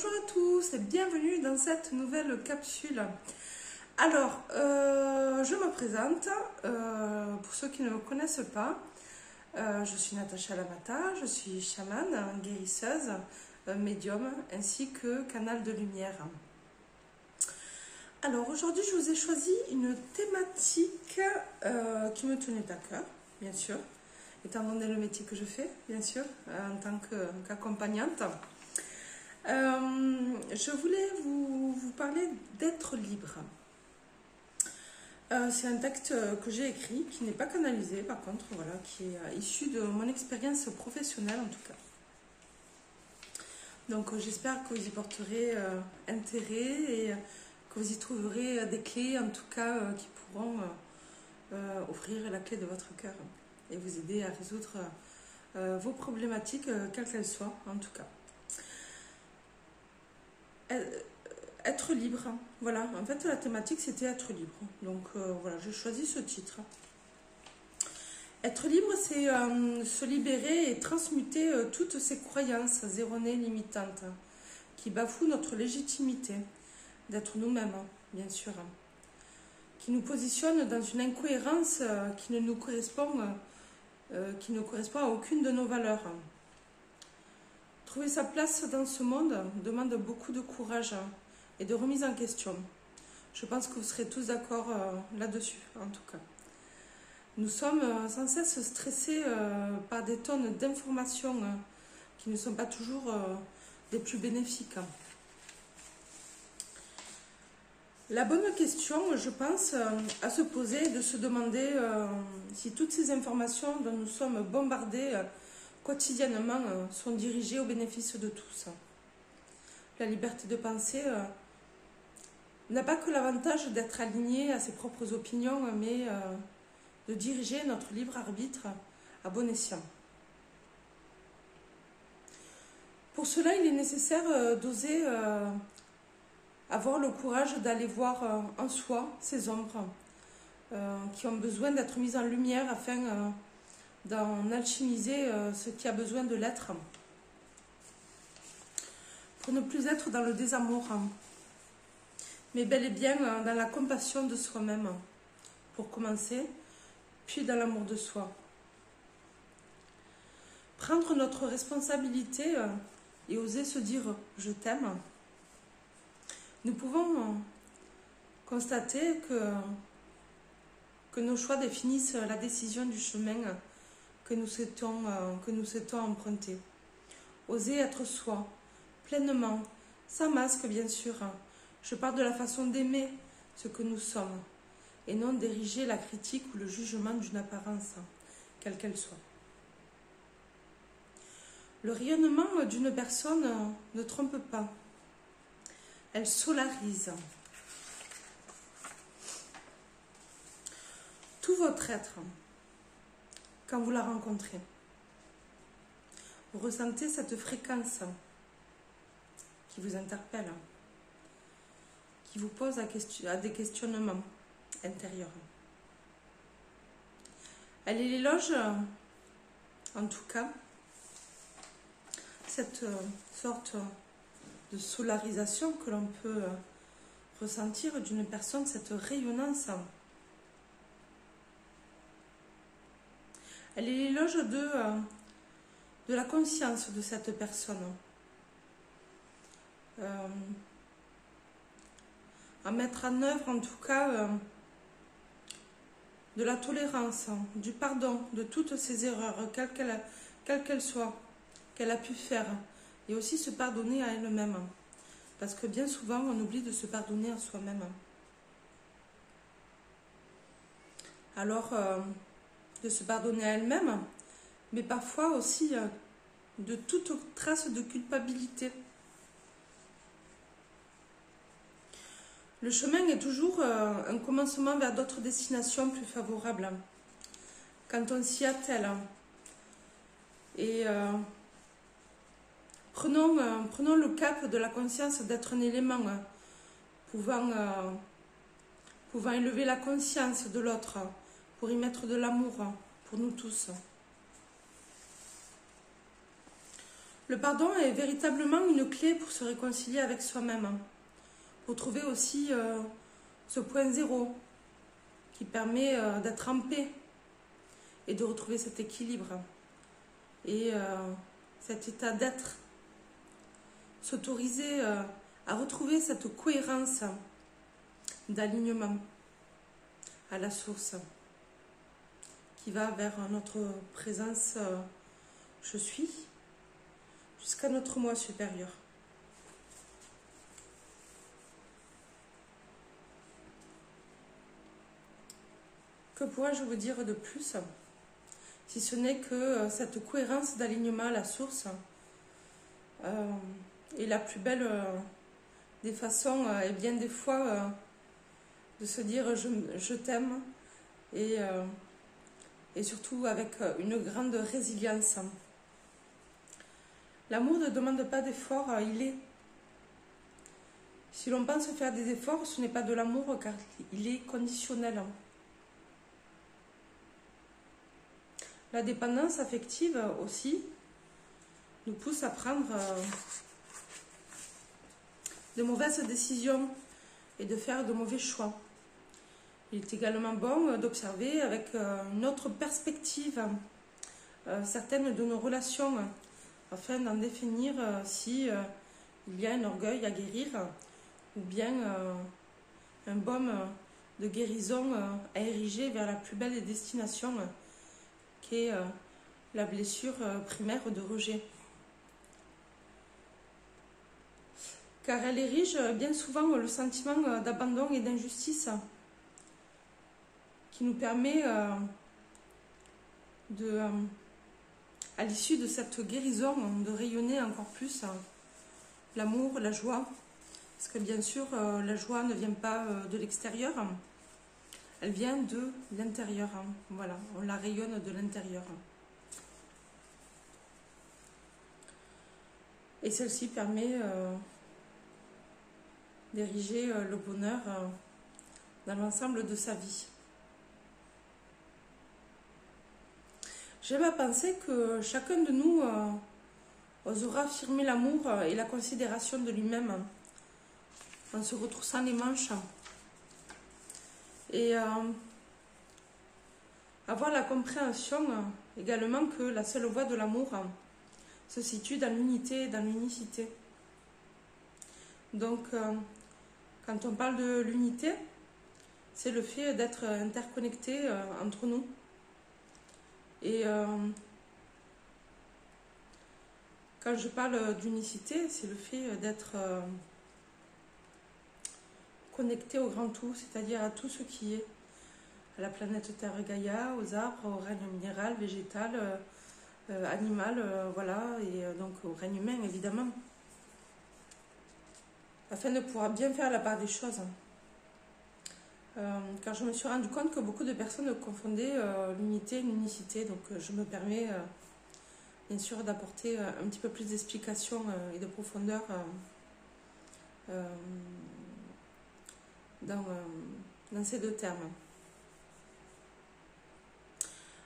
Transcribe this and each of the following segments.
Bonjour à tous et bienvenue dans cette nouvelle capsule. Alors, je me présente, pour ceux qui ne me connaissent pas, je suis Natacha Lamata, je suis chamane, guérisseuse, médium ainsi que canal de lumière. Alors aujourd'hui je vous ai choisi une thématique qui me tenait à cœur, bien sûr, étant donné le métier que je fais, bien sûr, en tant qu'accompagnante. Je voulais vous parler d'être libre. C'est un texte que j'ai écrit, qui n'est pas canalisé par contre, voilà, qui est issu de mon expérience professionnelle en tout cas. Donc j'espère que vous y porterez intérêt et que vous y trouverez des clés en tout cas qui pourront offrir la clé de votre cœur et vous aider à résoudre vos problématiques, quelles qu'elles soient en tout cas. Être libre, voilà, en fait la thématique c'était être libre, donc voilà, j'ai choisi ce titre. Être libre, c'est se libérer et transmuter toutes ces croyances erronées, limitantes, qui bafouent notre légitimité d'être nous-mêmes, bien sûr, qui nous positionnent dans une incohérence qui ne correspond à aucune de nos valeurs. Trouver sa place dans ce monde demande beaucoup de courage et de remise en question. Je pense que vous serez tous d'accord là-dessus, en tout cas. Nous sommes sans cesse stressés par des tonnes d'informations qui ne sont pas toujours des plus bénéfiques. La bonne question, je pense, à se poser est de se demander si toutes ces informations dont nous sommes bombardés quotidiennement sont dirigées au bénéfice de tous. La liberté de penser n'a pas que l'avantage d'être aligné à ses propres opinions, mais de diriger notre libre arbitre à bon escient. Pour cela, il est nécessaire d'oser avoir le courage d'aller voir en soi ces ombres qui ont besoin d'être mises en lumière afin d'en alchimiser ce qui a besoin de l'être. Pour ne plus être dans le désamour, mais bel et bien dans la compassion de soi-même, pour commencer, puis dans l'amour de soi. Prendre notre responsabilité et oser se dire « je t'aime ». Nous pouvons constater que nos choix définissent la décision du chemin que nous souhaitons emprunter. Oser être soi, pleinement, sans masque bien sûr. Je parle de la façon d'aimer ce que nous sommes et non d'ériger la critique ou le jugement d'une apparence, quelle qu'elle soit. Le rayonnement d'une personne ne trompe pas. Elle solarise. Tout votre être, quand vous la rencontrez, vous ressentez cette fréquence qui vous interpelle, qui vous pose à des questionnements intérieurs. Elle est l'éloge, en tout cas, cette sorte de solarisation que l'on peut ressentir d'une personne, cette rayonnance. Elle est l'éloge de la conscience de cette personne. À mettre en œuvre en tout cas de la tolérance, du pardon de toutes ces erreurs, quelles qu'elles soient, qu'elle a pu faire, et aussi se pardonner à elle-même, parce que bien souvent on oublie de se pardonner à soi-même. Alors de se pardonner à elle-même, mais parfois aussi de toute trace de culpabilité. Le chemin est toujours un commencement vers d'autres destinations plus favorables, quand on s'y attelle. Et prenons le cap de la conscience d'être un élément pouvant élever la conscience de l'autre, pour y mettre de l'amour pour nous tous. Le pardon est véritablement une clé pour se réconcilier avec soi-même, pour trouver aussi ce point zéro qui permet d'être en paix et de retrouver cet équilibre et cet état d'être. S'autoriser à retrouver cette cohérence d'alignement à la source qui va vers notre présence je suis jusqu'à notre moi supérieur. Que pourrais-je vous dire de plus si ce n'est que cette cohérence d'alignement à la source est la plus belle des façons et bien des fois de se dire je t'aime et surtout avec une grande résilience. L'amour ne demande pas d'effort, il est. Si l'on pense faire des efforts, ce n'est pas de l'amour car il est conditionnel. La dépendance affective aussi nous pousse à prendre de mauvaises décisions et de faire de mauvais choix. Il est également bon d'observer avec une autre perspective certaines de nos relations afin d'en définir si il y a un orgueil à guérir ou bien un baume de guérison à ériger vers la plus belle des destinations qui est la blessure primaire de rejet. Car elle érige bien souvent le sentiment d'abandon et d'injustice qui nous permet à l'issue de cette guérison, de rayonner encore plus l'amour, la joie. Parce que bien sûr, la joie ne vient pas de l'extérieur, elle vient de l'intérieur. Voilà, on la rayonne de l'intérieur. Et celle-ci permet d'ériger le bonheur dans l'ensemble de sa vie. J'aime à penser que chacun de nous osera affirmer l'amour et la considération de lui-même en se retroussant les manches et avoir la compréhension également que la seule voie de l'amour se situe dans l'unité et dans l'unicité. Donc, quand on parle de l'unité, c'est le fait d'être interconnecté entre nous. Et quand je parle d'unicité, c'est le fait d'être connecté au grand tout, c'est-à-dire à tout ce qui est, à la planète Terre Gaïa, aux arbres, au règne minéral, végétal, animal, voilà, et donc au règne humain évidemment, afin de pouvoir bien faire la part des choses. Car je me suis rendu compte que beaucoup de personnes confondaient l'unité et l'unicité, donc je me permets bien sûr d'apporter un petit peu plus d'explication et de profondeur dans ces deux termes.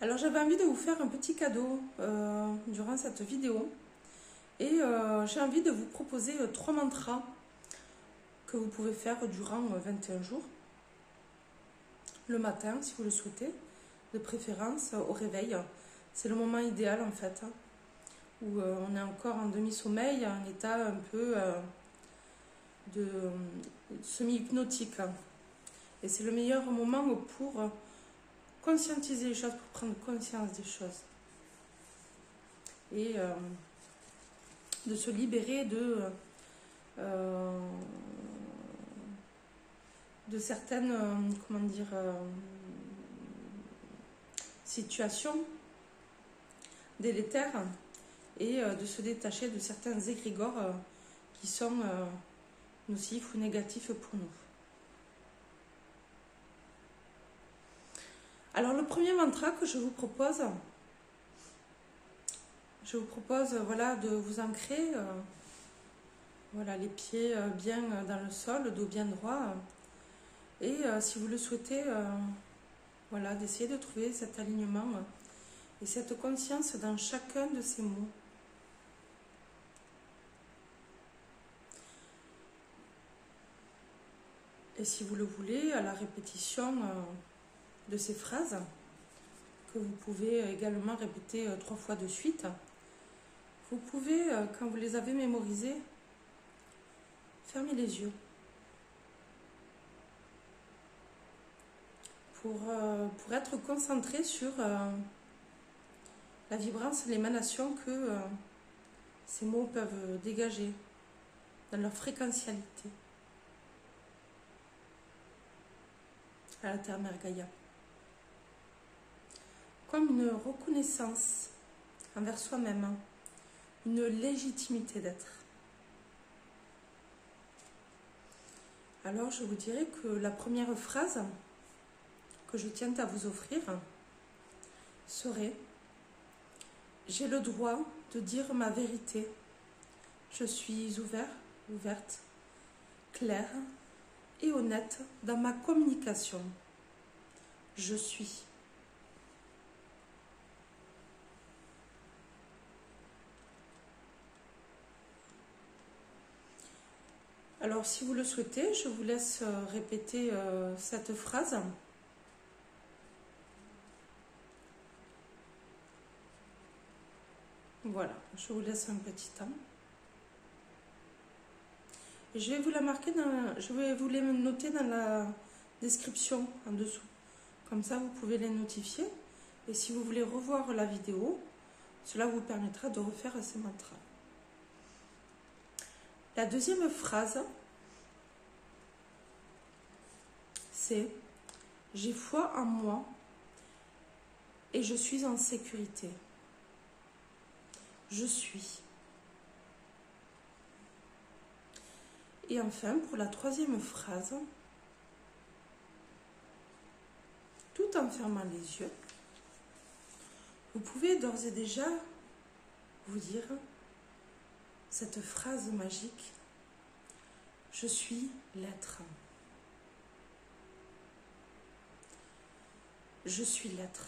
Alors j'avais envie de vous faire un petit cadeau durant cette vidéo et j'ai envie de vous proposer 3 mantras que vous pouvez faire durant 21 jours. Le matin, si vous le souhaitez, de préférence au réveil. C'est le moment idéal en fait, où on est encore en demi-sommeil, un état un peu de semi-hypnotique. Et c'est le meilleur moment pour conscientiser les choses, pour prendre conscience des choses. Et de se libérer de certaines situations délétères et de se détacher de certains égrégores qui sont nocifs ou négatifs pour nous. Alors le premier mantra que je vous propose voilà, de vous ancrer voilà, les pieds bien dans le sol, le dos bien droit. Et si vous le souhaitez, voilà, d'essayer de trouver cet alignement et cette conscience dans chacun de ces mots. Et si vous le voulez, à la répétition de ces phrases, que vous pouvez également répéter 3 fois de suite, vous pouvez, quand vous les avez mémorisées, fermer les yeux pour être concentré sur la vibrance, l'émanation que ces mots peuvent dégager dans leur fréquentialité à la Terre Mère Gaïa. Comme une reconnaissance envers soi-même, une légitimité d'être. Alors je vous dirais que la première phrase que je tiens à vous offrir serait: j'ai le droit de dire ma vérité. Je suis ouverte, claire et honnête dans ma communication. Je suis. Alors, si vous le souhaitez, je vous laisse répéter cette phrase. Voilà, je vous laisse un petit temps. Je vais vous la marquer je vais vous les noter dans la description en dessous. Comme ça, vous pouvez les notifier. Et si vous voulez revoir la vidéo, cela vous permettra de refaire ces mantras. La deuxième phrase, c'est: j'ai foi en moi et je suis en sécurité. Je suis. Et enfin, pour la troisième phrase, tout en fermant les yeux, vous pouvez d'ores et déjà vous dire cette phrase magique: je suis l'être. Je suis l'être.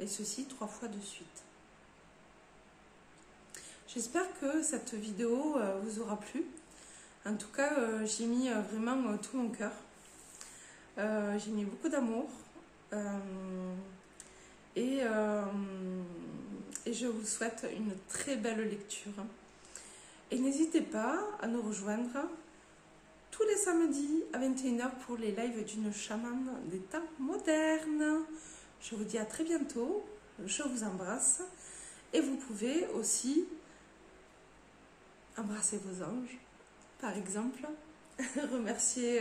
Et ceci 3 fois de suite. J'espère que cette vidéo vous aura plu. En tout cas, j'ai mis vraiment tout mon cœur. J'ai mis beaucoup d'amour. Et je vous souhaite une très belle lecture. Et n'hésitez pas à nous rejoindre tous les samedis à 21h pour les lives d'une chamane des temps modernes. Je vous dis à très bientôt. Je vous embrasse. Et vous pouvez aussi embrasser vos anges, par exemple. Remercier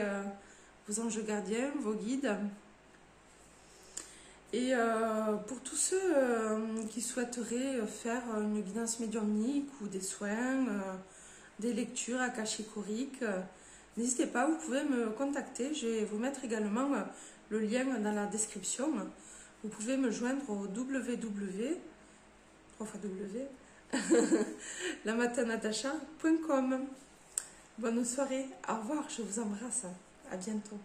vos anges gardiens, vos guides. Et pour tous ceux qui souhaiteraient faire une guidance médiumnique ou des soins, des lectures akashiques, n'hésitez pas, vous pouvez me contacter. Je vais vous mettre également le lien dans la description. Vous pouvez me joindre au www.lamatanatasha.com. Bonne soirée, au revoir, je vous embrasse, à bientôt.